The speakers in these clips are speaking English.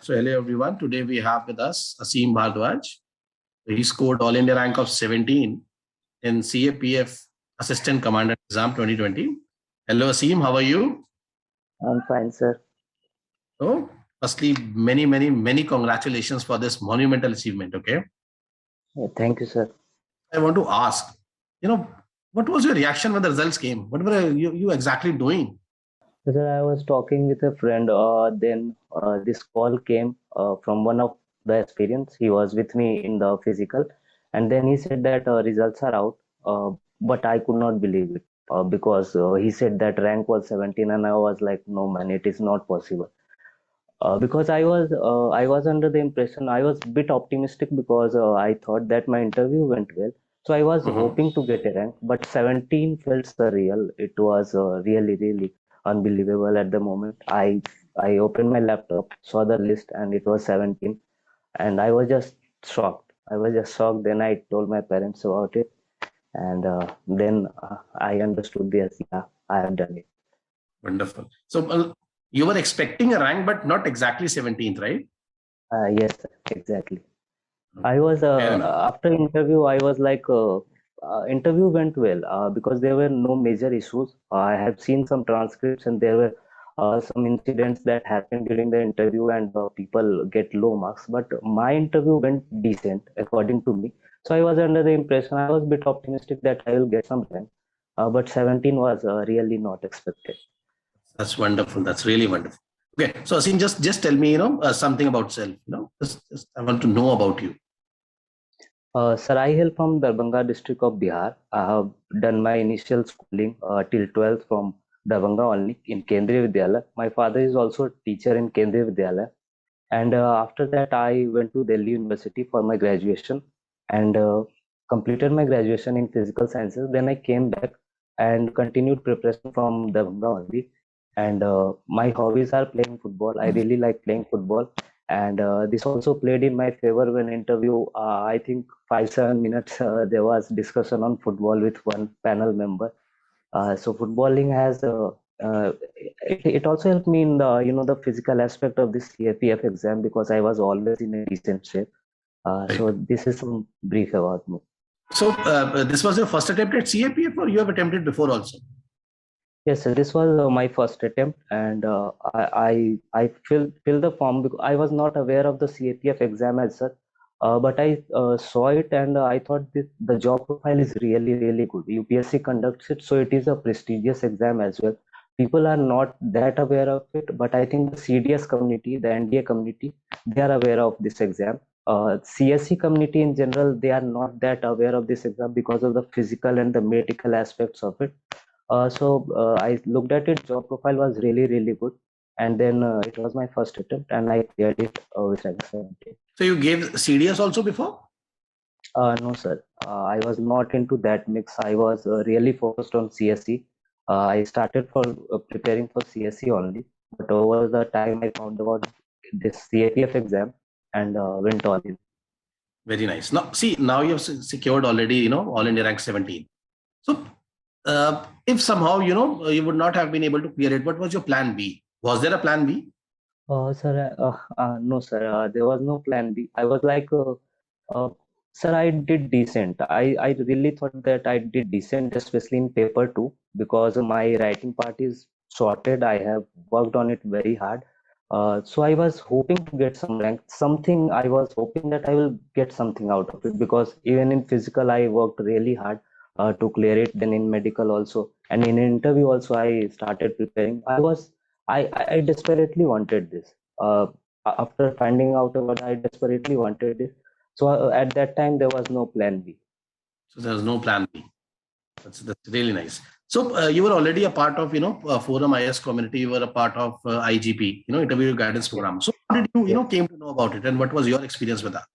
So hello everyone. Today we have with us Aseem Bhardwaj. He scored All India rank of 17 in CAPF Assistant Commander Exam 2020. Hello Aseem, how are you? I'm fine, sir. So firstly, many congratulations for this monumental achievement. Okay. Thank you, sir. I want to ask, what was your reaction when the results came? What were you exactly doing? Sir, I was talking with a friend. Then this call came from one of the experience. He was with me in the physical, and then he said that results are out. But I could not believe it because he said that rank was 17, and I was like, no man, it is not possible. Because I was under the impression I was a bit optimistic because I thought that my interview went well. So I was hoping to get a rank, but 17 felt surreal. It was really unbelievable at the moment. I opened my laptop, saw the list, and it was 17, and I was just shocked. I was just shocked. Then I told my parents about it, and then I understood this. Yeah, I have done it. Wonderful. So you were expecting a rank, but not exactly 17th, right? Yes, sir, exactly. I was after interview. I was like, interview went well because there were no major issues. I have seen some transcripts, and there were some incidents that happened during the interview, and people get low marks. But my interview went decent according to me. So I was under the impression I was a bit optimistic that I will get some rank. But 17 was really not expected. That's wonderful. That's really wonderful. Okay, so Aseem, just tell me, something about self. Just I want to know about you. Sir, I hail from Darbhanga district of Bihar. I have done my initial schooling till 12th from Darbhanga only in Kendriya Vidyalaya. My father is also a teacher in Kendriya Vidyalaya. And after that, I went to Delhi University for my graduation and completed my graduation in physical sciences. Then I came back and continued preparation from Darbhanga only. And my hobbies are playing football. I really like playing football, and this also played in my favor when interview. I think 5-7 minutes there was discussion on football with one panel member. So footballing has it also helped me in the physical aspect of this CAPF exam because I was always in a decent shape. So this is some brief about me. So this was your first attempt at CAPF, or you have attempted before also? Yes, sir, this was my first attempt, and I filled the form because I was not aware of the CAPF exam as such. But I saw it, and I thought the job profile is really good. UPSC conducts it, so it is a prestigious exam as well. People are not that aware of it, but I think the CDS community, the NDA community, they are aware of this exam. CSC community in general, they are not that aware of this exam because of the physical and the medical aspects of it. So I looked at it. Job profile was really good, and then it was my first attempt, and I cleared it with rank 17. So you gave CDS also before? No, sir. I was not into that mix. I was really focused on CSE. I started for preparing for CSE only, but over the time I found about this CAPF exam and went all in. Very nice. Now, see, now you have secured already, All India rank 17. So if somehow, you would not have been able to clear it, what was your plan B? Was there a plan B? Sir, no, sir. There was no plan B. I was like, sir, I did decent. I really thought that I did decent, especially in paper 2, because my writing part is sorted. I have worked on it very hard. So I was hoping to get some rank, something. I was hoping that I will get something out of it because even in physical, I worked really hard to clear it. Then in medical also, and in interview also, I started preparing. I desperately wanted this. After finding out about, I desperately wanted this. So at that time, there was no plan B. So there was no plan B. That's really nice. So you were already a part of, ForumIAS community. You were a part of IGP, interview guidance program. So how did you, came to know about it, and what was your experience with that?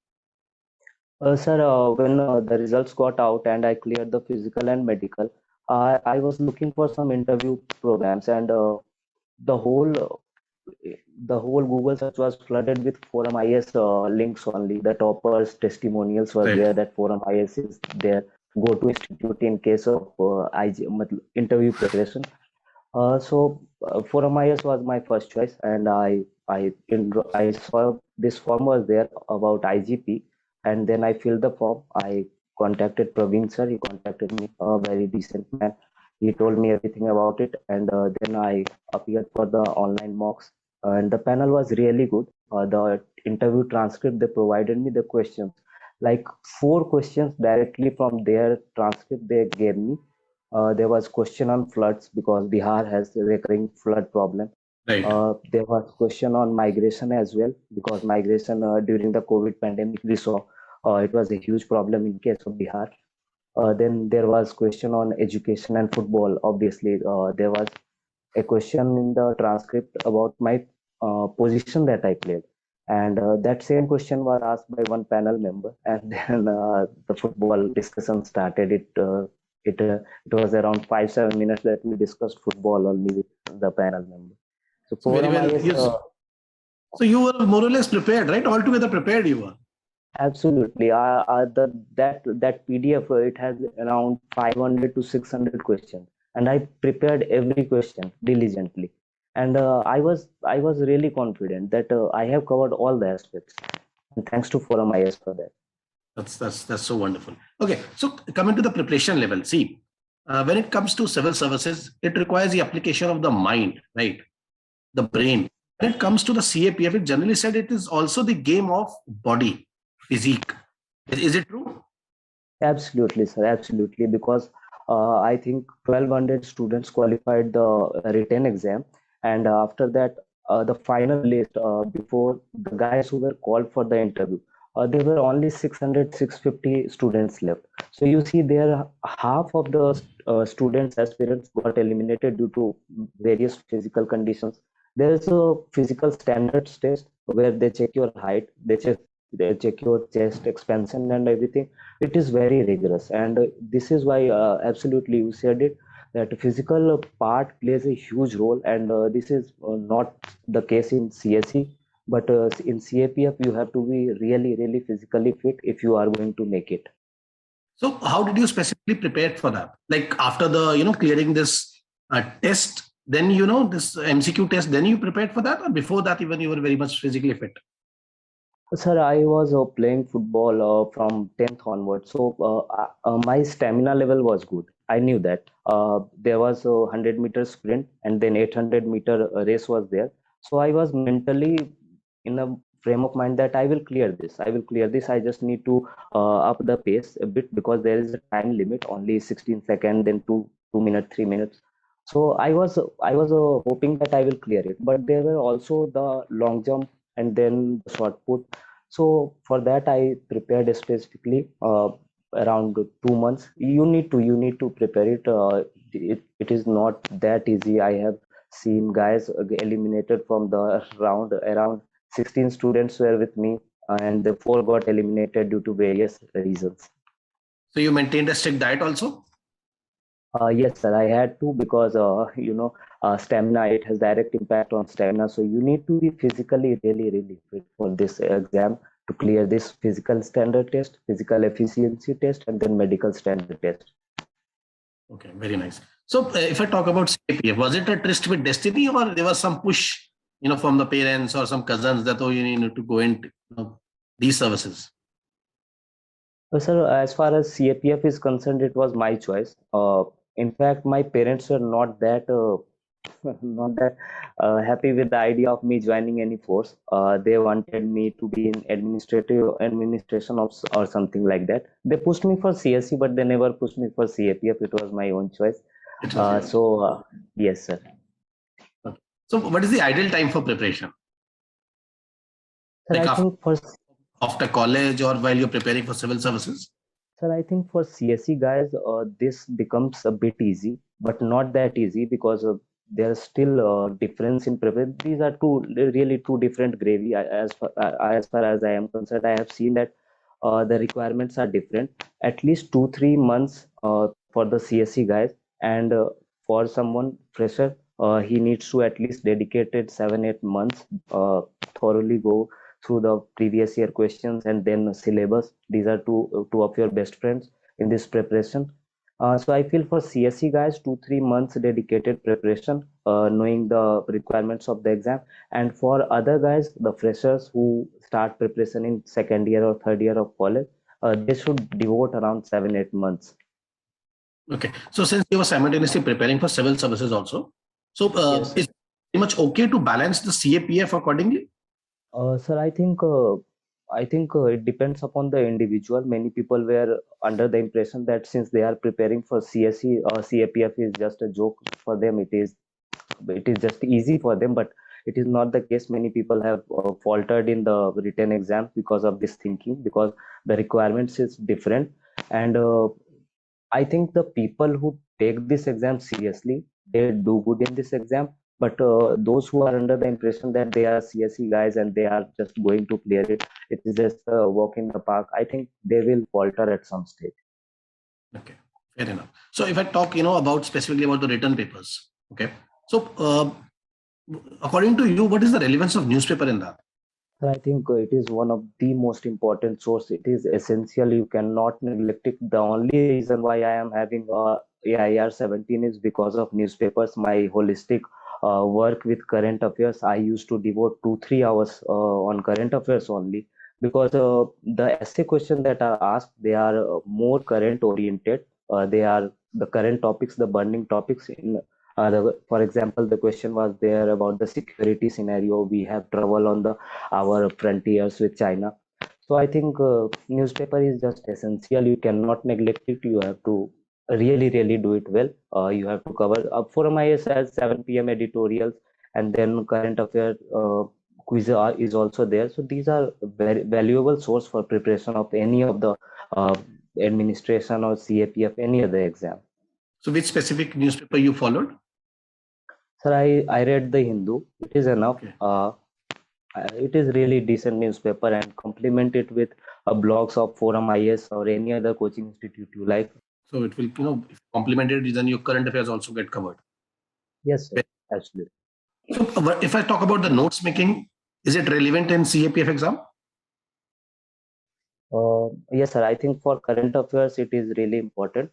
Sir, when the results got out and I cleared the physical and medical, I was looking for some interview programs, and the whole Google search was flooded with ForumIAS links only. The toppers testimonials were there that ForumIAS is their go-to institute in case of interview preparation. ForumIAS was my first choice, and I saw this form was there about IGP, and then I filled the form. I contacted Praveen sir. He contacted me, a very decent man. He told me everything about it, and then I appeared for the online mocks, and the panel was really good. The interview transcript they provided me the questions, like four questions directly from their transcript they gave me. There was question on floods because Bihar has a recurring flood problem. Right. There was question on migration as well because migration during the COVID pandemic we saw it was a huge problem in case of Bihar. Then there was question on education and football. Obviously, there was a question in the transcript about my position that I played. And that same question was asked by one panel member, and then the football discussion started. It was around 5-7 minutes that we discussed football only with the panel member. So So very forum well. IS, Yes. So you were more or less prepared, right? Altogether prepared you were. absolutely. That PDF it has around 500 to 600 questions, and I prepared every question diligently, and I was really confident that I have covered all the aspects. And thanks to Forum IS for that. That's so wonderful. Okay, so coming to the preparation level, see, when it comes to civil services, it requires the application of the mind, right? The brain. When it comes to the CAPF, it generally said it is also the game of body, physique. Is it true? Absolutely, sir. Absolutely, because I think 1,200 students qualified the written exam, and after that, the final list before the guys who were called for the interview, there were only 600, 650 students left. So you see, there half of the students aspirants got eliminated due to various physical conditions. There is a physical standards test where they check your height, they check your chest expansion and everything. It is very rigorous, and this is why absolutely you said it, that physical part plays a huge role, and this is not the case in CSE, but in CAPF you have to be really really physically fit if you are going to make it. So how did you specifically prepare for that? Like after the, clearing this test, then, this MCQ test, then you prepared for that, or before that even you were very much physically fit? Sir, I was playing football from 10th onwards, so my stamina level was good. I knew that. There was a 100-meter sprint and then 800-meter race was there. So I was mentally in a frame of mind that I will clear this. I will clear this. I just need to up the pace a bit because there is a time limit, only 16 seconds, then 2 minutes, 3 minutes. So I was hoping that I will clear it. But there were also the long jump and then the short put. So for that, I prepared specifically around 2 months. You need to prepare it. It is not that easy. I have seen guys eliminated from the round. Around 16 students were with me, and the four got eliminated due to various reasons. So you maintained a strict diet also? Yes, sir, I had to because stamina, it has direct impact on stamina. So you need to be physically really, really fit for this exam to clear this physical standard test, physical efficiency test, and then medical standard test. Okay, very nice. So if I talk about CAPF, was it a tryst with destiny, or there was some push, from the parents or some cousins that, oh, you need to go into these services? Sir, as far as CAPF is concerned, it was my choice. In fact, my parents were not that not that happy with the idea of me joining any force. They wanted me to be in administrative administration or something like that. They pushed me for CSC, but they never pushed me for CAPF. It was my own choice. It was yours. Yes, sir. Okay. So what is the ideal time for preparation? Sir, Like I think for after college or while you're preparing for civil services? Sir, I think for CSE guys, this becomes a bit easy, but not that easy because there's still a difference in preparation. These are really two different gravy. As far as I am concerned, I have seen that the requirements are different. At least 2-3 months for the CSE guys, and for someone fresher, he needs to at least dedicated 7-8 months, thoroughly go through the previous year questions and then syllabus. These are two of your best friends in this preparation. So I feel for CSE guys, 2-3 months dedicated preparation, knowing the requirements of the exam, and for other guys, the freshers who start preparation in second year or third year of college, they should devote around 7-8 months. Okay. So since you were simultaneously preparing for civil services also, so Yes. is it pretty much okay to balance the CAPF accordingly? Sir, I think it depends upon the individual. Many people were under the impression that since they are preparing for CSE, CAPF is just a joke for them. It is just easy for them, but it is not the case. Many people have faltered in the written exam because of this thinking, because the requirements is different. And I think the people who take this exam seriously, they do good in this exam. But those who are under the impression that they are CSE guys and they are just going to clear it, it is just a walk in the park. I think they will falter at some stage. Okay, fair enough. So if I talk, about specifically about the written papers, okay. So according to you, what is the relevance of newspaper in that? I think it is one of the most important source. It is essential. You cannot neglect it. The only reason why I am having AIR 17 is because of newspapers. My holistic work with current affairs, I used to devote 2-3 hours on current affairs only, because the essay question that are asked, they are more current oriented. They are the current topics, the burning topics in for example, the question was there about the security scenario. We have trouble on the our frontiers with China. So I think newspaper is just essential. You cannot neglect it. You have to really, really do it well. You have to cover ForumIAS has 7 p.m. editorials, and then current affair quiz is also there. So these are very valuable source for preparation of any of the uh, administration or CAPF, any other exam. So which specific newspaper you followed? Sir, I read the Hindu. It is enough. Okay. It is really decent newspaper, and complement it with blogs of ForumIAS or any other coaching institute you like. So it will, if you complement it, then your current affairs also get covered. Yes, sir. Absolutely. So if I talk about the notes making, is it relevant in CAPF exam? Yes, sir. I think for current affairs, it is really important.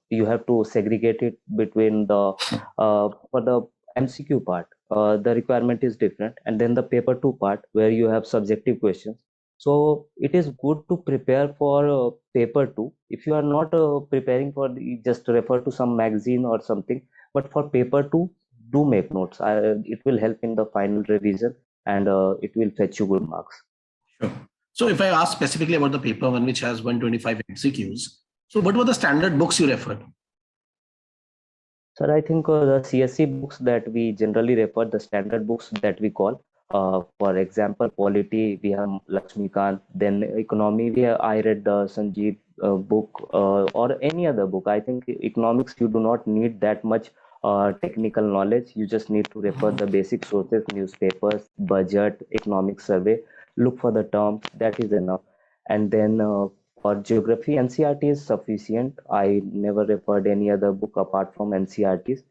You have to segregate it between the for the MCQ part. The requirement is different, and then the paper two part where you have subjective questions. So it is good to prepare for paper two. If you are not preparing for just refer to some magazine or something, but for paper two, do make notes. It will help in the final revision, and it will fetch you good marks. Sure. So if I ask specifically about the paper one which has 125 MCQs, so what were the standard books you referred? Sir, I think the CSE books that we generally refer, the standard books that we call, for example, polity, we have Lakshmikant, then economy, I read the Sanjeev book or any other book. I think economics, you do not need that much technical knowledge. You just need to refer the basic sources, newspapers, budget, economic survey, look for the terms, that is enough. And then for geography, NCRT is sufficient. I never referred any other book apart from NCRTs.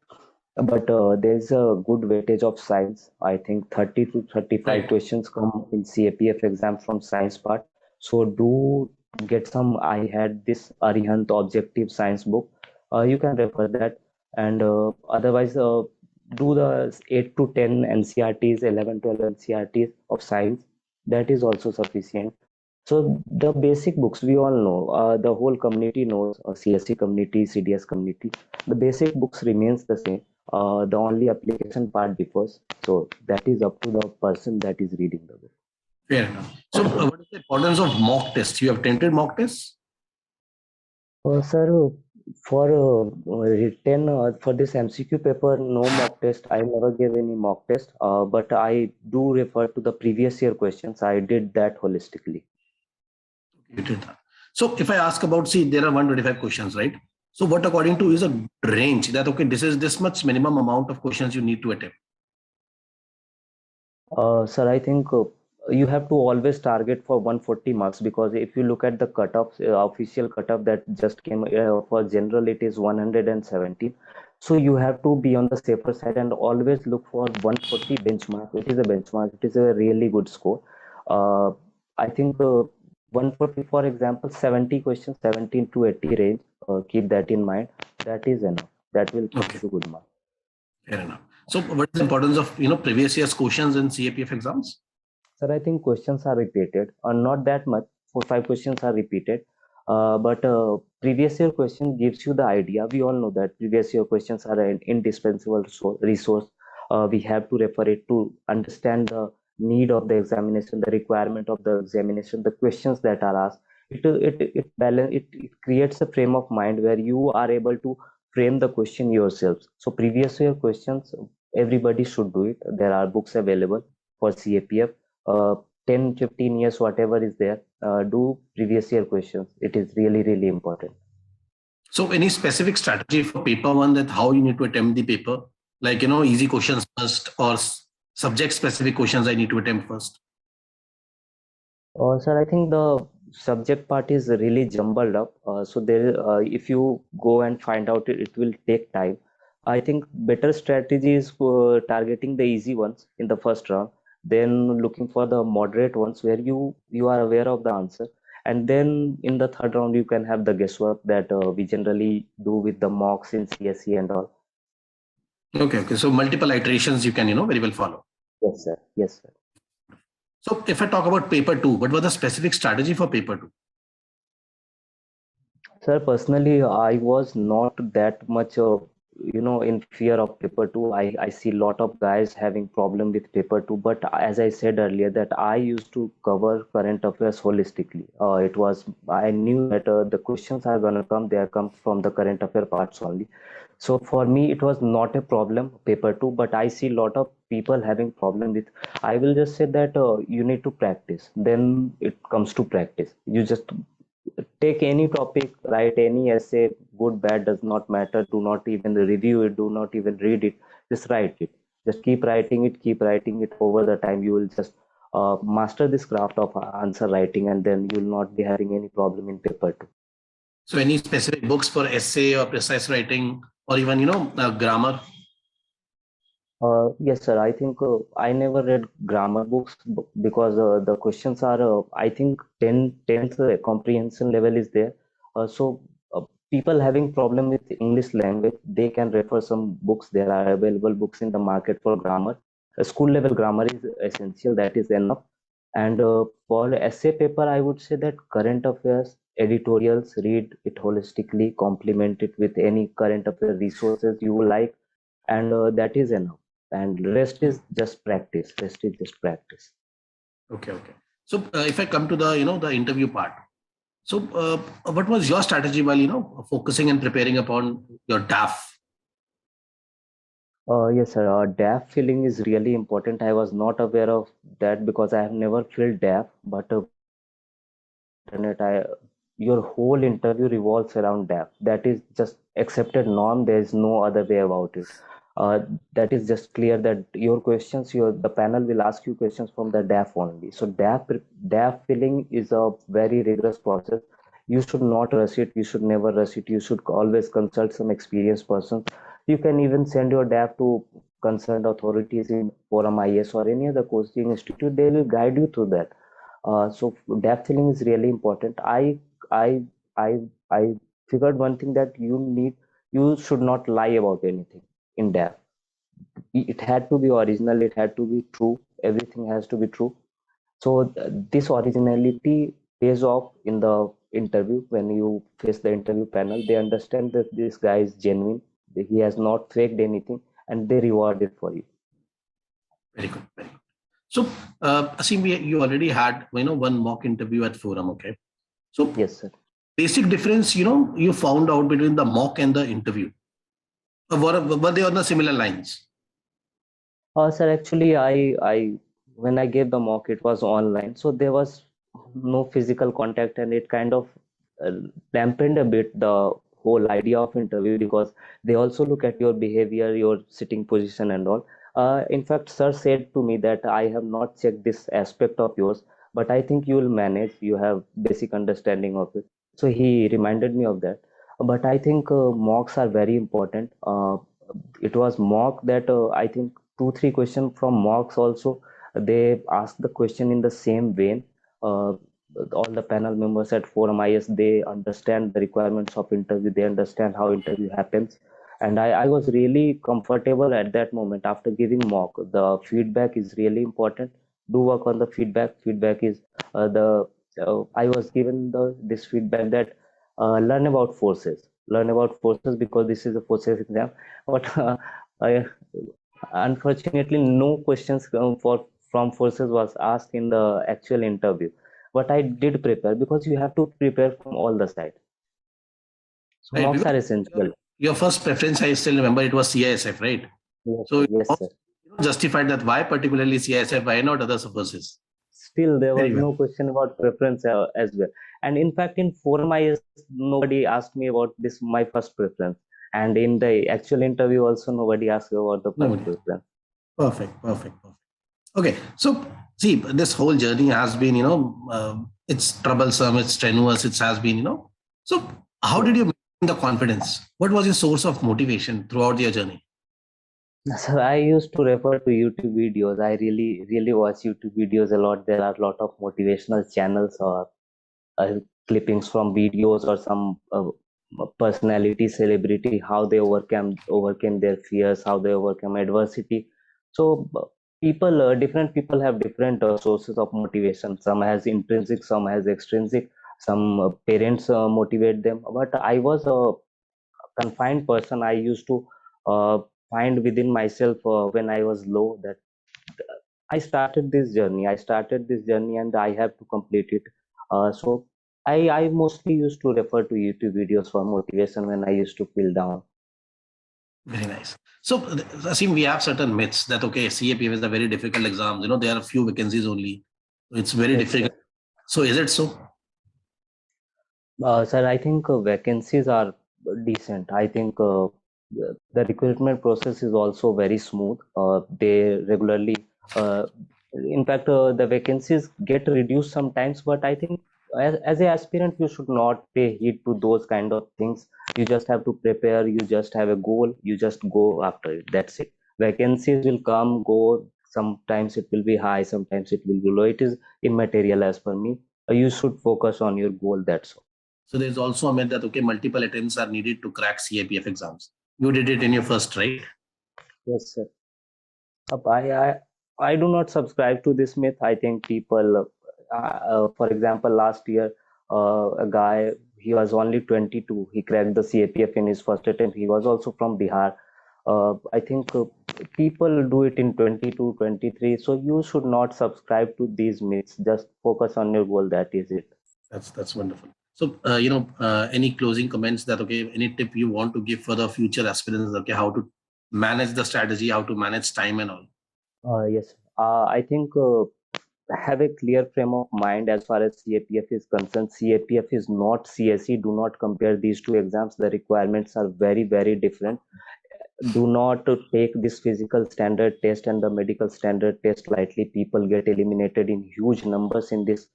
But there's a good weightage of science. I think 30 to 35 Right. questions come in CAPF exam from science part. So do get some. I had this Arihant objective science book. You can refer that. And otherwise, do the 8 to 10 NCRTs, 11, 12 NCRTs of science. That is also sufficient. So the basic books we all know, the whole community knows, CSC community, CDS community. The basic books remains the same. The only application part differs. So that is up to the person that is reading the book. Fair enough. So what is the importance of mock tests? You have attempted mock tests? Sir, for written for this MCQ paper, no mock test. I never gave any mock test, but I do refer to the previous year questions. I did that holistically. You did that. So if I ask about, see, there are 125 questions, right? So what according to is a range that, okay, this is this much minimum amount of questions you need to attempt? Sir, I think you have to always target for 140 marks, because if you look at the cutoffs, official cutoff that just came for general, it is 170. So you have to be on the safer side and always look for 140 benchmark. It is a benchmark. It is a really good score. I think 140, for example, 70 questions, 17 to 80 range. keep that in mind. That is enough. That will give Okay, you good mark. fair enough. So what is the importance of previous year's questions in CAPF exams? Sir, I think questions are repeated, or not that much. 4-5 questions are repeated, but previous year question gives you the idea. We all know that previous year questions are an indispensable resource. We have to refer it to understand the need of the examination, the requirement of the examination, the questions that are asked. It creates a frame of mind where you are able to frame the question yourselves. So previous year questions, everybody should do it. There are books available for CAPF. 10-15 years, whatever is there, do previous year questions. It is really important. So any specific strategy for paper one, that how you need to attempt the paper? Like, easy questions first, or subject specific questions I need to attempt first? Sir, I think the subject part is really jumbled up. So there, if you go and find out, it will take time. I think better strategy is targeting the easy ones in the first round, then looking for the moderate ones where you are aware of the answer, and then in the third round you can have the guesswork that we generally do with the mocks in CSE and all. Okay. So multiple iterations you can, very well follow. Yes, sir. Yes, sir. So if I talk about paper two, what was the specific strategy for paper two? Sir, personally, I was not that much, in fear of paper two. I see a lot of guys having problem with paper two, but as I said earlier, that I used to cover current affairs holistically. I knew that the questions are gonna come, they are come from the current affair parts only. So for me, it was not a problem, paper two, but I see a lot of people having problem with. I will just say that you need to practice. Then it comes to practice. You just take any topic, write any essay, good, bad, does not matter. Do not even review it, do not even read it, just write it. Just keep writing it over the time. You will just master this craft of answer writing, and then you will not be having any problem in paper two. So any specific books for essay or precise writing, or even, grammar? Yes, sir. I think I never read grammar books because the questions are, I think, 10th comprehension level is there. So people having problem with English language, they can refer some books. There are available books in the market for grammar. School level grammar is essential. That is enough. And for essay paper, I would say that current affairs, editorials, read it holistically, complement it with any current affair resources you like, and that is enough, and rest is just practice. Okay. So if I come to the, the interview part. So what was your strategy while, focusing and preparing upon your DAF? Yes, sir. DAF filling is really important. I was not aware of that because I have never filled DAF, but internet, your whole interview revolves around DAF. That is just accepted norm. There is no other way about it. That is just clear that your questions, the panel will ask you questions from the DAF only. So DAF filling is a very rigorous process. You should not rush it. You should never rush it. You should always consult some experienced person. You can even send your DAF to concerned authorities in ForumIAS or any other coaching institute. They will guide you through that. So DAF filling is really important. I I I figured one thing, that you should not lie about anything in DAF. It had to be original. It had to be true. Everything has to be true. So this originality pays off in the interview. When you face the interview panel, they understand that this guy is genuine. He has not faked anything, and they reward it for you. Very good. So, Aseem, you already had, one mock interview at Forum. Okay. So, Yes, sir. basic difference, you found out between the mock and the interview. Were they on the similar lines? Sir, actually, I when I gave the mock, it was online, so there was no physical contact, and it kind of uh, dampened a bit the whole idea of interview, because they also look at your behavior, your sitting position, and all. In fact, sir said to me that I have not checked this aspect of yours, but I think you will manage. You have basic understanding of it. So he reminded me of that. But I think mocks are very important. It was mock that I think 2-3 questions from mocks also, they ask the question in the same vein. all the panel members at ForumIAS, they understand the requirements of interview, they understand how interview happens. And I was really comfortable at that moment after giving mock. The feedback is really important. Do work on the feedback. Feedback is I was given this feedback that learn about forces. Learn about forces because this is a forces exam. But I, unfortunately, no questions from forces was asked in the actual interview. But I did prepare because you have to prepare from all the sides. So Right. mocks are essential. Your first preference, I still remember, it was CISF, right? Yes, So yes, sir. justified that why particularly CISF, why not other services? Still, there was Very well. no question about preference as well. And in fact, in ForumIAS, nobody asked me about this, my first preference. And in the actual interview also, nobody asked about the first preference. Perfect, perfect, perfect. Okay, so see, this whole journey has been, it's troublesome, it's strenuous, it has been, So how did you maintain the confidence? What was your source of motivation throughout your journey? So I used to refer to YouTube videos. I really watch YouTube videos a lot. There are a lot of motivational channels or clippings from videos or some personality, celebrity, how they overcame their fears, how they overcome adversity. So people, different people have different sources of motivation. Some has intrinsic, some has extrinsic. Some parents motivate them. But I was a confined person. I used to uh, find within myself when I was low that I started this journey. I started this journey and I have to complete it. So I mostly used to refer to YouTube videos for motivation when I used to feel down. Very nice. So, Aseem, we have certain myths that, okay, CAPF is a very difficult exam. There are a few vacancies only. It's very Yes, difficult. sir. So, is it so? Sir, I think vacancies are decent. I think the recruitment process is also very smooth. They regularly, uh, in fact, the vacancies get reduced sometimes, but I think as an aspirant, you should not pay heed to those kind of things. You just have to prepare, you just have a goal, you just go after it. That's it. Vacancies will come, go. Sometimes it will be high, sometimes it will be low. It is immaterial as per me. You should focus on your goal. That's all. So, there's also a myth that, okay, multiple attempts are needed to crack CAPF exams. You did it in your first, right? Yes, sir. I do not subscribe to this myth. I think people, for example, last year, a guy, he was only 22. He cracked the CAPF in his first attempt. He was also from Bihar. I think people do it in 22, 23. So you should not subscribe to these myths. Just focus on your goal. That is it. That's wonderful. So, any closing comments that, okay, any tip you want to give for the future aspirants, okay, how to manage the strategy, how to manage time and all? Yes. I think have a clear frame of mind as far as CAPF is concerned. CAPF is not CSE. Do not compare these two exams. The requirements are very different. Do not take this physical standard test and the medical standard test lightly. People get eliminated in huge numbers in this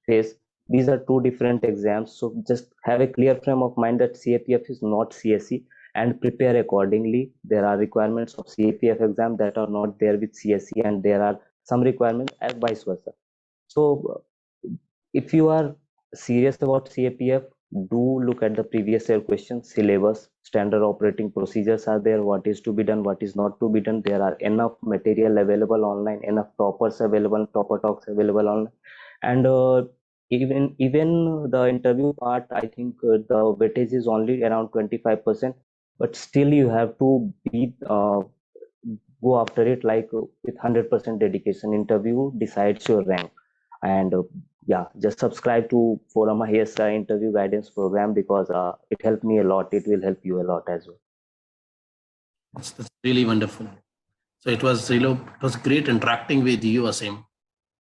phase. These are two different exams. So just have a clear frame of mind that CAPF is not CSE and prepare accordingly. There are requirements of CAPF exam that are not there with CSE, and there are some requirements and vice versa. So if you are serious about CAPF, do look at the previous year questions, syllabus, standard operating procedures are there, what is to be done, what is not to be done. There are enough material available online, enough toppers available, topper talks available online. And even the interview part, I think the weightage is only around 25%, but still you have to be go after it like with 100% dedication. Interview decides your rank. And yeah, just subscribe to ForumIAS interview guidance program because it helped me a lot. It will help you a lot as well. That's really wonderful. So it was great interacting with you, Aseem.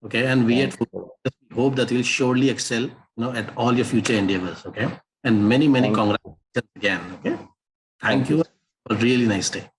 Okay, and we at Thank ForumIAS you. hope that you'll surely excel, at all your future endeavors. Okay, and many Thank you. congratulations again. Okay, thank Thank you, you. sir. A really nice day.